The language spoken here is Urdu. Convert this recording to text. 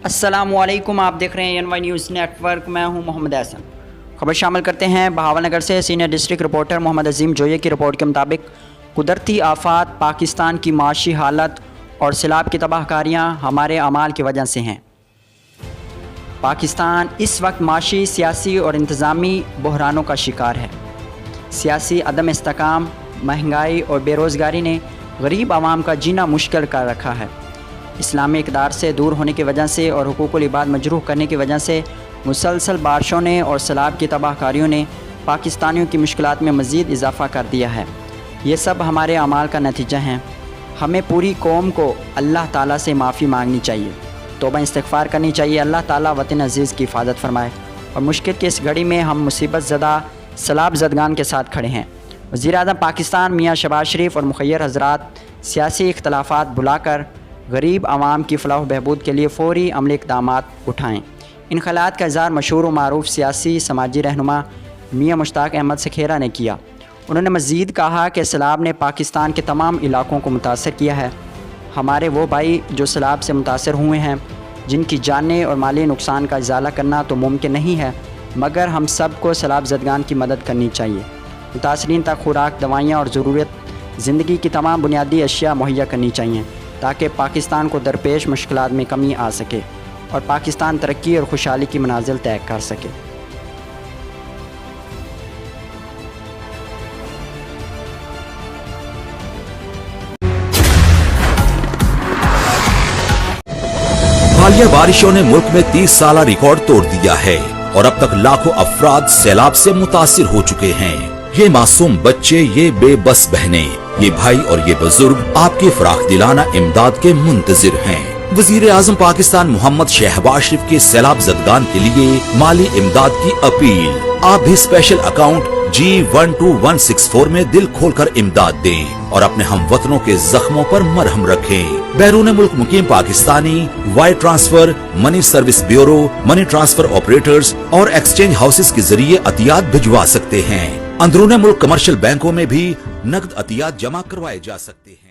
السلام علیکم، آپ دیکھ رہے ہیں NY نیوز نیٹ ورک۔ میں ہوں محمد احسن۔ خبر شامل کرتے ہیں بہاول نگر سے۔ سینئر ڈسٹرکٹ رپورٹر محمد عظیم جویہ کی رپورٹ کے مطابق قدرتی آفات، پاکستان کی معاشی حالت اور سیلاب کی تباہ کاریاں ہمارے اعمال کی وجہ سے ہیں۔ پاکستان اس وقت معاشی، سیاسی اور انتظامی بحرانوں کا شکار ہے۔ سیاسی عدم استحکام، مہنگائی اور بے روزگاری نے غریب عوام کا جینا مشکل کر رکھا ہے۔ اسلامی اقدار سے دور ہونے کی وجہ سے اور حقوق العباد مجروح کرنے کی وجہ سے مسلسل بارشوں نے اور سیلاب کی تباہ کاریوں نے پاکستانیوں کی مشکلات میں مزید اضافہ کر دیا ہے۔ یہ سب ہمارے اعمال کا نتیجہ ہیں۔ ہمیں پوری قوم کو اللہ تعالیٰ سے معافی مانگنی چاہیے، توبہ استغفار کرنی چاہیے۔ اللہ تعالیٰ وطن عزیز کی حفاظت فرمائے، اور مشکل کی اس گھڑی میں ہم مصیبت زدہ سیلاب زدگان کے ساتھ کھڑے ہیں۔ وزیر اعظم پاکستان میاں شہباز شریف اور مخیر حضرات سیاسی اختلافات بھلا کر غریب عوام کی فلاح و بہبود کے لیے فوری عملی اقدامات اٹھائیں۔ ان خیالات کا اظہار مشہور و معروف سیاسی سماجی رہنما میاں مشتاق احمد سکھیرا نے کیا۔ انہوں نے مزید کہا کہ سیلاب نے پاکستان کے تمام علاقوں کو متاثر کیا ہے۔ ہمارے وہ بھائی جو سیلاب سے متاثر ہوئے ہیں، جن کی جانی اور مالی نقصان کا ازالہ کرنا تو ممکن نہیں ہے، مگر ہم سب کو سیلاب زدگان کی مدد کرنی چاہیے۔ متاثرین تک خوراک، دوائیاں اور ضرورت زندگی کی تمام بنیادی اشیاء مہیا کرنی چاہیے، تاکہ پاکستان کو درپیش مشکلات میں کمی آ سکے اور پاکستان ترقی اور خوشحالی کی منازل طے کر سکے۔ حالیہ بارشوں نے ملک میں 30 سالہ ریکارڈ توڑ دیا ہے اور اب تک لاکھوں افراد سیلاب سے متاثر ہو چکے ہیں۔ یہ معصوم بچے، یہ بے بس بہنیں، یہ بھائی اور یہ بزرگ آپ کی فراخ دلانہ امداد کے منتظر ہیں۔ وزیر اعظم پاکستان محمد شہباز شریف کے سیلاب زدگان کے لیے مالی امداد کی اپیل۔ آپ بھی اسپیشل اکاؤنٹ G12164 میں دل کھول کر امداد دیں اور اپنے ہم وطنوں کے زخموں پر مرہم رکھیں۔ بیرون ملک مقیم Pakistani wire transfer, money service bureau, money transfer operators اور ایکسچینج ہاؤسز کے ذریعے عطیات بھجوا سکتے ہیں۔ اندرون ملک کمرشل بینکوں میں بھی نقد عطیات جمع کروائے جا سکتے ہیں۔